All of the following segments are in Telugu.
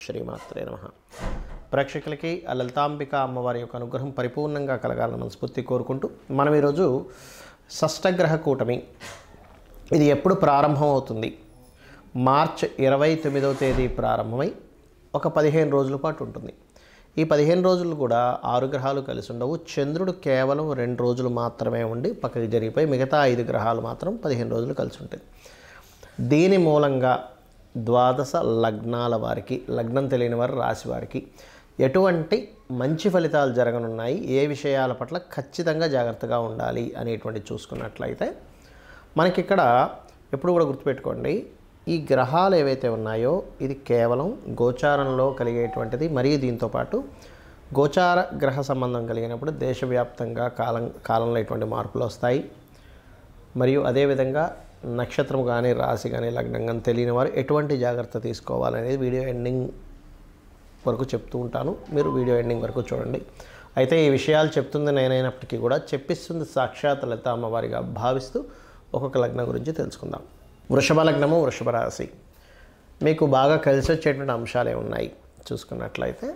శ్రీమాత్రే నమః. ప్రేక్షకులకి ఆ లలితాంబిక అమ్మవారి యొక్క అనుగ్రహం పరిపూర్ణంగా కలగాలని మనస్ఫూర్తి కోరుకుంటూ మనం ఈరోజు షష్టగ్రహ కూటమి ఇది ఎప్పుడు ప్రారంభం అవుతుంది? మార్చ్ 29వ తేదీ ప్రారంభమై ఒక 15 రోజుల పాటు ఉంటుంది. ఈ 15 రోజులు కూడా 6 గ్రహాలు కలిసి ఉండవు. చంద్రుడు కేవలం 2 రోజులు మాత్రమే ఉండి పక్కకి జరిగిపోయి మిగతా 5 గ్రహాలు మాత్రం 15 రోజులు కలిసి ఉంటాయి. దీని మూలంగా ద్వాదశ లగ్నాల వారికి, లగ్నం తెలియని వారు రాశి వారికి ఎటువంటి మంచి ఫలితాలు జరగనున్నాయి, ఏ విషయాల పట్ల ఖచ్చితంగా జాగ్రత్తగా ఉండాలి అనేటువంటి చూసుకున్నట్లయితే మనకి ఇక్కడ ఎప్పుడు కూడా గుర్తుపెట్టుకోండి, ఈ గ్రహాలు ఏవైతే ఉన్నాయో ఇది కేవలం గోచారంలో కలిగేటువంటిది. మరియు దీంతోపాటు గోచార గ్రహ సంబంధం కలిగినప్పుడు దేశవ్యాప్తంగా కాలంలో ఎటువంటి మార్పులు వస్తాయి. మరియు అదేవిధంగా నక్షత్రం కానీ రాశి కానీ లగ్నం కానీ తెలియని వారు ఎటువంటి జాగ్రత్త తీసుకోవాలనేది వీడియో ఎండింగ్ వరకు చెప్తూ ఉంటాను. మీరు వీడియో ఎండింగ్ వరకు చూడండి. అయితే ఈ విషయాలు చెప్తుంది నేనైనప్పటికీ కూడా చెప్పిస్తుంది సాక్షాత్ లలిత అమ్మవారిగా భావిస్తూ ఒక్కొక్క లగ్నం గురించి తెలుసుకుందాం. వృషభ లగ్నము, వృషభ రాశి మీకు బాగా కలిసి వచ్చేటువంటి అంశాలే ఉన్నాయి చూసుకున్నట్లయితే.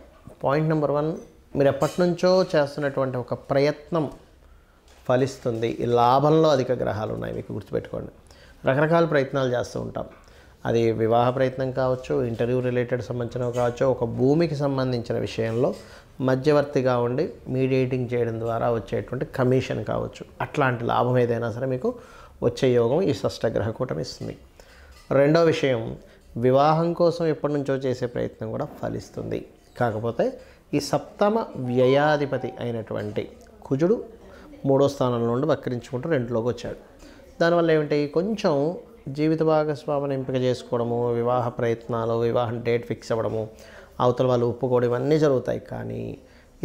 పాయింట్ నెంబర్ 1, మీరు ఎప్పటి నుంచో చేస్తున్నటువంటి ఒక ప్రయత్నం ఫలిస్తుంది. ఈ లాభంలో అధిక గ్రహాలు ఉన్నాయి మీకు గుర్తుపెట్టుకోండి. రకరకాల ప్రయత్నాలు చేస్తూ ఉంటాం. అది వివాహ ప్రయత్నం కావచ్చు, ఇంటర్వ్యూ రిలేటెడ్ సంబంధించినవి కావచ్చు, ఒక భూమికి సంబంధించిన విషయంలో మధ్యవర్తిగా ఉండి మీడియేటింగ్ చేయడం ద్వారా వచ్చేటువంటి కమిషన్ కావచ్చు. అట్లాంటి లాభం ఏదైనా సరే మీకు వచ్చే యోగం ఈ షష్టగ్రహ కూటమి ఇస్తుంది. రెండో విషయం, వివాహం కోసం ఎప్పటి నుంచో చేసే ప్రయత్నం కూడా ఫలిస్తుంది. కాకపోతే ఈ సప్తమ వ్యయాధిపతి అయినటువంటి కుజుడు 3వ స్థానంలో నుండి వక్రించుకుంటూ 2లోకి వచ్చాడు. దానివల్ల ఏమిటి, కొంచెం జీవిత భాగస్వామిని ఎంపిక చేసుకోవడము, వివాహ ప్రయత్నాలు, వివాహం డేట్ ఫిక్స్ అవ్వడము, అవతల వాళ్ళు ఒప్పుకోవడం ఇవన్నీ జరుగుతాయి. కానీ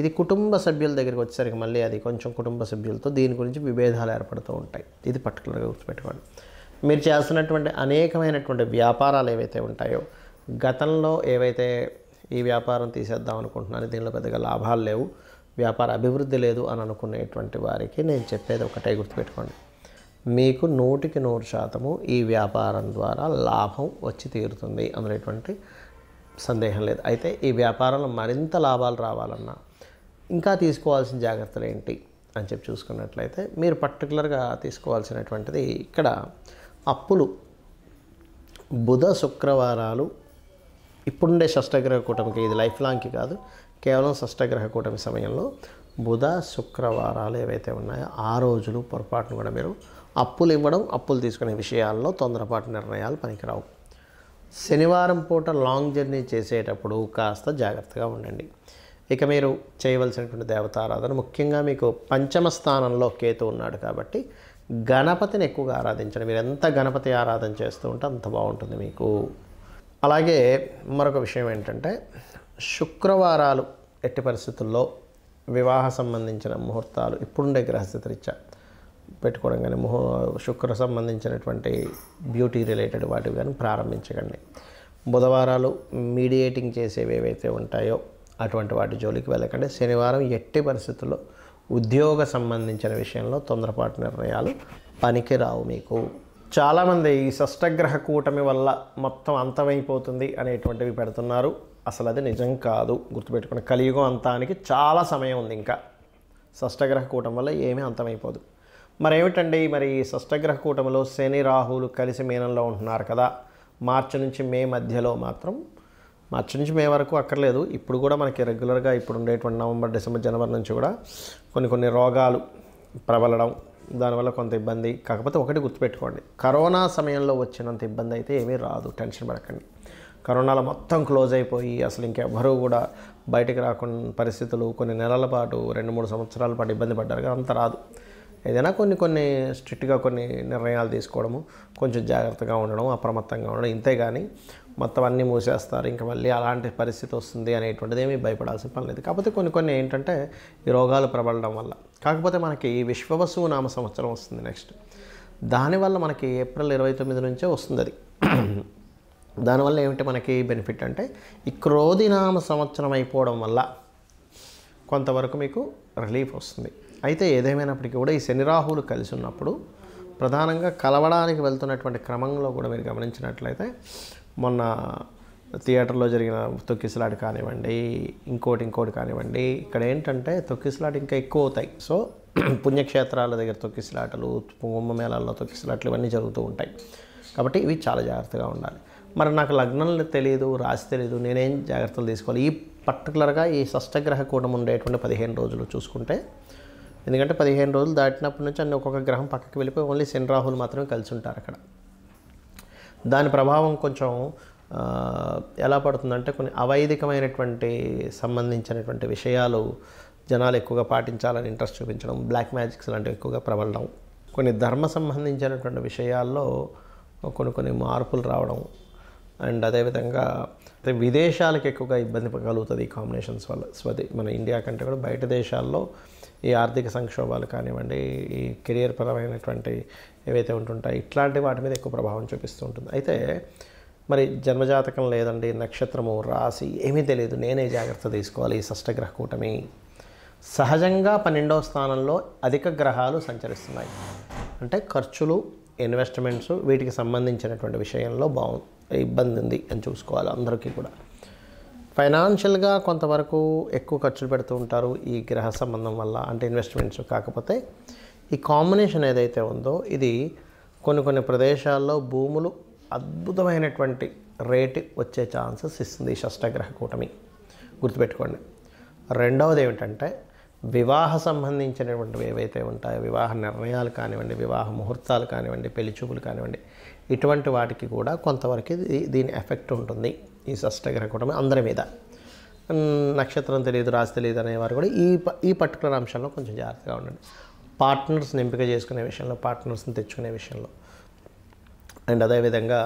ఇది కుటుంబ సభ్యుల దగ్గరికి వచ్చేసరికి మళ్ళీ అది కొంచెం కుటుంబ సభ్యులతో దీని గురించి విభేదాలు ఏర్పడుతూ ఉంటాయి. ఇది పర్టికులర్గా గుర్తుపెట్టుకోండి. మీరు చేస్తున్నటువంటి అనేకమైనటువంటి వ్యాపారాలు ఏవైతే ఉంటాయో, గతంలో ఏవైతే ఈ వ్యాపారం తీసేద్దాం అనుకుంటున్నాను, దీనిలో పెద్దగా లాభాలు లేవు, వ్యాపార అభివృద్ధి లేదు అని అనుకునేటువంటి వారికి నేను చెప్పేది ఒకటే గుర్తుపెట్టుకోండి. మీకు 100కి 100% ఈ వ్యాపారం ద్వారా లాభం వచ్చి తీరుతుంది, అందులో ఎటువంటి సందేహం లేదు. అయితే ఈ వ్యాపారంలో మరింత లాభాలు రావాలన్నా ఇంకా తీసుకోవాల్సిన జాగ్రత్తలు ఏంటి అని చెప్పి చూసుకున్నట్లయితే మీరు పర్టికులర్గా తీసుకోవాల్సినటువంటిది ఇక్కడ అప్పులు. బుధ శుక్రవారాలు ఇప్పుడుండే షష్టగ్రహ కూటమికి, ఇది లైఫ్ లాంగ్కి కాదు, కేవలం షష్టగ్రహ కూటమి సమయంలో బుధ శుక్రవారాలు ఏవైతే ఉన్నాయో ఆ రోజులు పొరపాటును కూడా మీరు అప్పులు ఇవ్వడం, అప్పులు తీసుకునే విషయాల్లో తొందరపాటు నిర్ణయాలు పనికిరావు. శనివారం పూట లాంగ్ జర్నీ చేసేటప్పుడు కాస్త జాగ్రత్తగా ఉండండి. ఇక మీరు చేయవలసినటువంటి దేవతారాధన, ముఖ్యంగా మీకు పంచమ స్థానంలో కేతు ఉన్నాడు కాబట్టి గణపతిని ఎక్కువగా ఆరాధించండి. మీరు ఎంత గణపతి ఆరాధన చేస్తూ ఉంటే అంత బాగుంటుంది మీకు. అలాగే మరొక విషయం ఏంటంటే, శుక్రవారాలు ఎట్టి పరిస్థితుల్లో వివాహ సంబంధించిన ముహూర్తాలు ఇప్పుడుండే గ్రహస్థితి రీత్యా పెట్టుకోవడం కానీ, శుక్ర సంబంధించినటువంటి బ్యూటీ రిలేటెడ్ వాటివి కానీ ప్రారంభించకండి. బుధవారాలు మీడియేటింగ్ చేసేవి ఏవైతే ఉంటాయో అటువంటి వాటి జోలికి వెళ్ళకండి. శనివారం ఎట్టి పరిస్థితుల్లో ఉద్యోగ సంబంధించిన విషయంలో తొందరపాటు నిర్ణయాలు పనికిరావు మీకు. చాలామంది ఈ షష్టగ్రహ కూటమి వల్ల మొత్తం అంతమైపోతుంది అనేటువంటివి పెడుతున్నారు. అసలు అది నిజం కాదు, గుర్తుపెట్టుకుని. కలియుగం అంతానికి చాలా సమయం ఉంది. ఇంకా షష్టగ్రహ కూటమి వల్ల ఏమీ అంతమైపోదు. మరేమిటండి, మరి షష్టగ్రహ కూటమిలో శని రాహువులు కలిసి మీనంలో ఉంటున్నారు కదా, మార్చి నుంచి మే మధ్యలో మాత్రం, మార్చి నుంచి మే వరకు అక్కర్లేదు, ఇప్పుడు కూడా మనకి రెగ్యులర్గా ఇప్పుడు ఉండేటువంటి నవంబర్, డిసెంబర్, జనవరి నుంచి కూడా కొన్ని రోగాలు ప్రబలడం, దానివల్ల కొంత ఇబ్బంది. కాకపోతే ఒకటి గుర్తుపెట్టుకోండి, కరోనా సమయంలో వచ్చినంత ఇబ్బంది అయితే ఏమీ రాదు, టెన్షన్ పడకండి. కరోనాలో మొత్తం క్లోజ్ అయిపోయి అసలు ఇంకెవ్వరూ కూడా బయటికి రాకుండా పరిస్థితులు కొన్ని నెలల పాటు, 2-3 సంవత్సరాల పాటు ఇబ్బంది పడ్డారు కదా, అంత రాదు. ఏదైనా కొన్ని స్ట్రిక్ట్గా కొన్ని నిర్ణయాలు తీసుకోవడము, కొంచెం జాగ్రత్తగా ఉండడం, అప్రమత్తంగా ఉండడం, ఇంతే కానీ మొత్తం అన్నీ మూసేస్తారు ఇంకా మళ్ళీ అలాంటి పరిస్థితి వస్తుంది అనేటువంటిది ఏమీ భయపడాల్సిన పని లేదు. కాకపోతే కొన్ని ఏంటంటే ఈ రోగాలు ప్రబలడం వల్ల. కాకపోతే మనకి విశ్వవసువు నామ సంవత్సరం వస్తుంది నెక్స్ట్. దానివల్ల మనకి ఏప్రిల్ 29 నుంచే వస్తుంది అది. దానివల్ల ఏమిటి మనకి బెనిఫిట్ అంటే, ఈ క్రోధినామ సంవత్సరం అయిపోవడం వల్ల కొంతవరకు మీకు రిలీఫ్ వస్తుంది. అయితే ఏదేమైనప్పటికీ కూడా ఈ శని రాహువులు కలిసి ఉన్నప్పుడు ప్రధానంగా కలవడానికి వెళ్తున్నటువంటి క్రమంలో కూడా మీరు గమనించినట్లయితే మొన్న థియేటర్లో జరిగిన తొక్కిసలాట కానివ్వండి, ఇంకోటి కానివ్వండి, ఇక్కడ ఏంటంటే తొక్కిసలాట ఇంకా ఎక్కువ అవుతాయి. సో పుణ్యక్షేత్రాల దగ్గర తొక్కిసలాటలు, కుంభమేళాల్లో తొక్కిసలాటలు ఇవన్నీ జరుగుతూ ఉంటాయి. కాబట్టి ఇవి చాలా జాగ్రత్తగా ఉండాలి. మరి నాకు లగ్నం తెలియదు, రాశి తెలియదు, నేనేం జాగ్రత్తలు తీసుకోవాలి? ఈ పర్టికులర్గా ఈ షష్టగ్రహ కూటమి ఉండేటువంటి 15 రోజులు చూసుకుంటే, ఎందుకంటే 15 రోజులు దాటినప్పటి నుంచి అన్ని ఒక్కొక్క గ్రహం పక్కకి వెళ్ళిపోయి ఓన్లీ శని రాహులు మాత్రమే కలిసి ఉంటారు అక్కడ. దాని ప్రభావం కొంచెం ఎలా పడుతుందంటే కొన్ని అవైదికమైనటువంటి సంబంధించినటువంటి విషయాలు జనాలు ఎక్కువగా పాటించాలని ఇంట్రెస్ట్ చూపించడం, బ్లాక్ మ్యాజిక్స్ లాంటివి ఎక్కువగా ప్రబలడం, కొన్ని ధర్మ సంబంధించినటువంటి విషయాల్లో కొన్ని మార్పులు రావడం, అండ్ అదేవిధంగా విదేశాలకు ఎక్కువగా ఇబ్బంది కలుగుతుంది ఈ కాంబినేషన్స్ వల్ల. మన ఇండియా కంటే కూడా బయట దేశాల్లో ఈ ఆర్థిక సంక్షోభాలు కానివ్వండి, ఈ కెరియర్ పరమైనటువంటి ఏవైతే ఉంటుంటాయి ఇట్లాంటి వాటి మీద ఎక్కువ ప్రభావం చూపిస్తూ ఉంటుంది. అయితే మరి జన్మజాతకం లేదండి, నక్షత్రము, రాశి ఏమీ తెలియదు, నేనే జాగ్రత్త తీసుకోవాలి. ఈ షష్టగ్రహ కూటమి సహజంగా 12వ స్థానంలో అధిక గ్రహాలు సంచరిస్తున్నాయి. అంటే ఖర్చులు, ఇన్వెస్ట్మెంట్స్ వీటికి సంబంధించినటువంటి విషయంలో ఇబ్బంది ఉంది అని చూసుకోవాలి. అందరికీ కూడా ఫైనాన్షియల్గా కొంతవరకు ఎక్కువ ఖర్చులు పెడుతూ ఉంటారు ఈ గ్రహ సంబంధం వల్ల, అంటే ఇన్వెస్ట్మెంట్స్. కాకపోతే ఈ కాంబినేషన్ ఏదైతే ఉందో ఇది కొన్ని ప్రదేశాల్లో భూములు అద్భుతమైనటువంటి రేటు వచ్చే ఛాన్సెస్ ఇస్తుంది ఈ షష్టగ్రహ కూటమి, గుర్తుపెట్టుకోండి. రెండవది ఏమిటంటే వివాహ సంబంధించినటువంటివి ఏవైతే ఉంటాయో, వివాహ నిర్ణయాలు కానివ్వండి, వివాహ ముహూర్తాలు కానివ్వండి, పెళ్లి చూపులు కానివ్వండి, ఇటువంటి వాటికి కూడా కొంతవరకు దీని ఎఫెక్ట్ ఉంటుంది ఈ షష్టగ్రహ కూటమి అందరి మీద. నక్షత్రం తెలియదు, రాశి తెలియదు అనేవారు కూడా ఈ పర్టికులర్ అంశంలో కొంచెం జాగ్రత్తగా ఉండండి. పార్ట్నర్స్ని ఎంపిక చేసుకునే విషయంలో, పార్ట్నర్స్ని తెచ్చుకునే విషయంలో, అండ్ అదేవిధంగా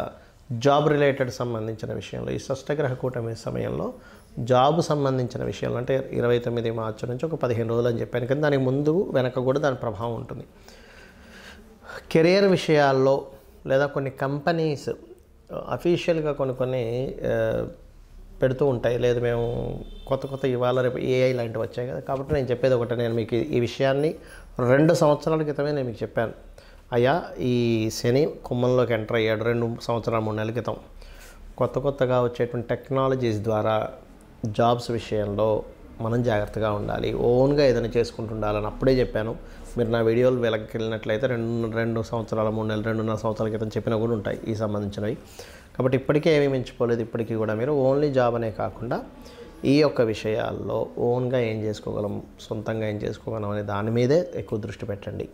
జాబ్ రిలేటెడ్ సంబంధించిన విషయంలో ఈ షష్టగ్రహ కూటమి సమయంలో జాబ్ సంబంధించిన విషయాలు అంటే 29 మార్చి నుంచి ఒక 15 రోజులు అని చెప్పాను, కానీ దానికి ముందు వెనక కూడా దాని ప్రభావం ఉంటుంది. కెరియర్ విషయాల్లో లేదా కొన్ని కంపెనీస్ అఫీషియల్గా కొన్ని పెడుతూ ఉంటాయి, లేదు మేము కొత్త ఇవాళ రేపు ఏఐ లాంటివి వచ్చాయి కదా. కాబట్టి నేను చెప్పేది ఒకటే, నేను మీకు ఈ విషయాన్ని 2 సంవత్సరాల క్రితమే నేను మీకు చెప్పాను. అయ్యా ఈ శని కుంభంలోకి ఎంటర్ అయ్యాడు 2 సంవత్సరాలు 3 నెలల క్రితం. కొత్తగా వచ్చేటువంటి టెక్నాలజీస్ ద్వారా జాబ్స్ విషయంలో మనం జాగ్రత్తగా ఉండాలి, ఓన్గా ఏదైనా చేసుకుంటూ ఉండాలని అప్పుడే చెప్పాను. మీరు నా వీడియోలు వెళ్ళకెళ్ళినట్లయితే 2 సంవత్సరాలు 3 నెలలు 2.5 సంవత్సరాల క్రితం చెప్పినా కూడా ఉంటాయి ఈ సంబంధించినవి. కాబట్టి ఇప్పటికే ఏమీ మించిపోలేదు. ఇప్పటికీ కూడా మీరు ఓన్లీ జాబ్ అనే కాకుండా ఈ యొక్క విషయాల్లో ఓన్గా ఏం చేసుకోగలం, సొంతంగా ఏం చేసుకోగలం అనే దాని మీదే ఎక్కువ దృష్టి పెట్టండి.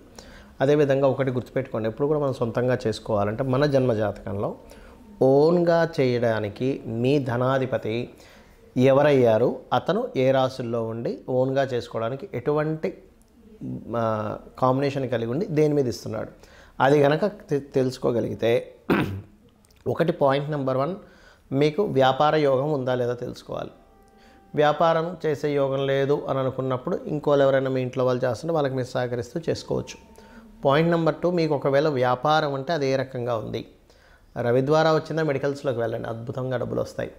అదేవిధంగా ఒకటి గుర్తుపెట్టుకోండి, ఎప్పుడు కూడా మనం సొంతంగా చేసుకోవాలంటే మన జన్మజాతకంలో ఓన్గా చేయడానికి మీ ధనాధిపతి ఎవరయ్యారు, అతను ఏ రాశుల్లో ఉండి ఓన్గా చేసుకోవడానికి ఎటువంటి కాంబినేషన్ కలిగి ఉండి దేని మీద ఇస్తున్నాడు, అది కనుక తెలుసుకోగలిగితే ఒకటి పాయింట్ నెంబర్ 1 మీకు వ్యాపార యోగం ఉందా లేదా తెలుసుకోవాలి. వ్యాపారం చేసే యోగం లేదు అని అనుకున్నప్పుడు ఇంకోళ్ళు ఎవరైనా మీ ఇంట్లో వాళ్ళు చేస్తుంటే వాళ్ళకి మీరు సహకరిస్తూ చేసుకోవచ్చు. పాయింట్ నెంబర్ 2, మీకు ఒకవేళ వ్యాపారం అంటే అది ఏ రకంగా ఉంది. రవి ద్వారా వచ్చిందా మెడికల్స్లోకి వెళ్ళండి, అద్భుతంగా డబ్బులు వస్తాయి.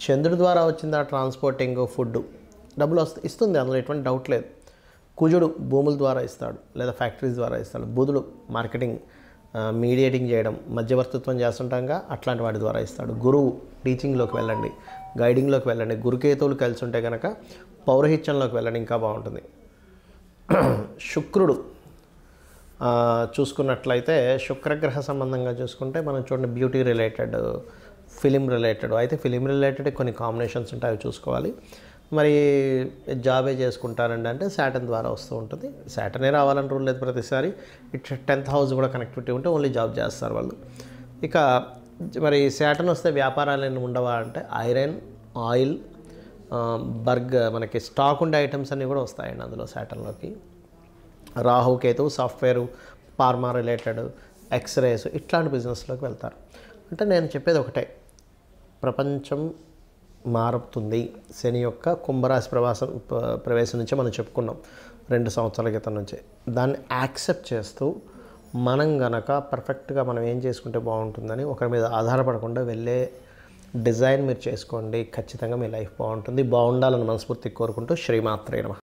చంద్రుడి ద్వారా వచ్చిందా ట్రాన్స్పోర్టింగ్, ఫుడ్ డబ్బులు ఇస్తుంది, అందులో ఎటువంటి డౌట్ లేదు. కుజుడు భూముల ద్వారా ఇస్తాడు లేదా ఫ్యాక్టరీస్ ద్వారా ఇస్తాడు. బుధుడు మార్కెటింగ్, మీడియేటింగ్ చేయడం, మధ్యవర్తిత్వం చేస్తుంటాగా అట్లాంటి వాటి ద్వారా ఇస్తాడు. గురువు టీచింగ్లోకి వెళ్ళండి, గైడింగ్లోకి వెళ్ళండి. గురుకేతువులు కలిసి ఉంటే కనుక పౌరహిత్యంలోకి వెళ్ళండి, ఇంకా బాగుంటుంది. శుక్రుడు చూసుకున్నట్లయితే శుక్రగ్రహ సంబంధంగా చూసుకుంటే మనం చూడండి బ్యూటీ రిలేటెడ్, ఫిలిం రిలేటెడ్, అయితే ఫిలిం రిలేటెడ్ కొన్ని కాంబినేషన్స్ ఉంటాయి, అవి చూసుకోవాలి. మరి జాబే చేసుకుంటారండి అంటే శాటర్న్ ద్వారా వస్తూ ఉంటుంది. శాటర్నే రావాలని రూల్ లేదు ప్రతిసారి. 10th హౌస్ కూడా కనెక్టివిటీ ఉంటే ఓన్లీ జాబ్ చేస్తారు వాళ్ళు. ఇక మరి శాటర్న్ వస్తే వ్యాపారాలు ఏమి ఉండవా అంటే ఐరన్, ఆయిల్, మనకి స్టాక్ ఉండే ఐటమ్స్ అన్నీ కూడా వస్తాయండి అందులో శాటర్న్లోకి. Rahu Ketu software, pharma related, X-rays ఇట్లాంటి బిజినెస్లోకి వెళ్తారు. అంటే నేను చెప్పేది ఒకటే, ప్రపంచం మారుతుంది. శని యొక్క కుంభరాశి ప్రవేశం నుంచే మనం చెప్పుకున్నాం 2 సంవత్సరాల క్రితం నుంచే. దాన్ని యాక్సెప్ట్ చేస్తూ మనం గనక పర్ఫెక్ట్గా మనం ఏం చేసుకుంటే బాగుంటుందని ఒకరి మీద ఆధారపడకుండా వెళ్ళే డిజైన్ మీరు చేసుకోండి, ఖచ్చితంగా మీ లైఫ్ బాగుంటుంది. బాగుండాలని మనస్ఫూర్తిగా కోరుకుంటూ శ్రీమాత్రే నమః.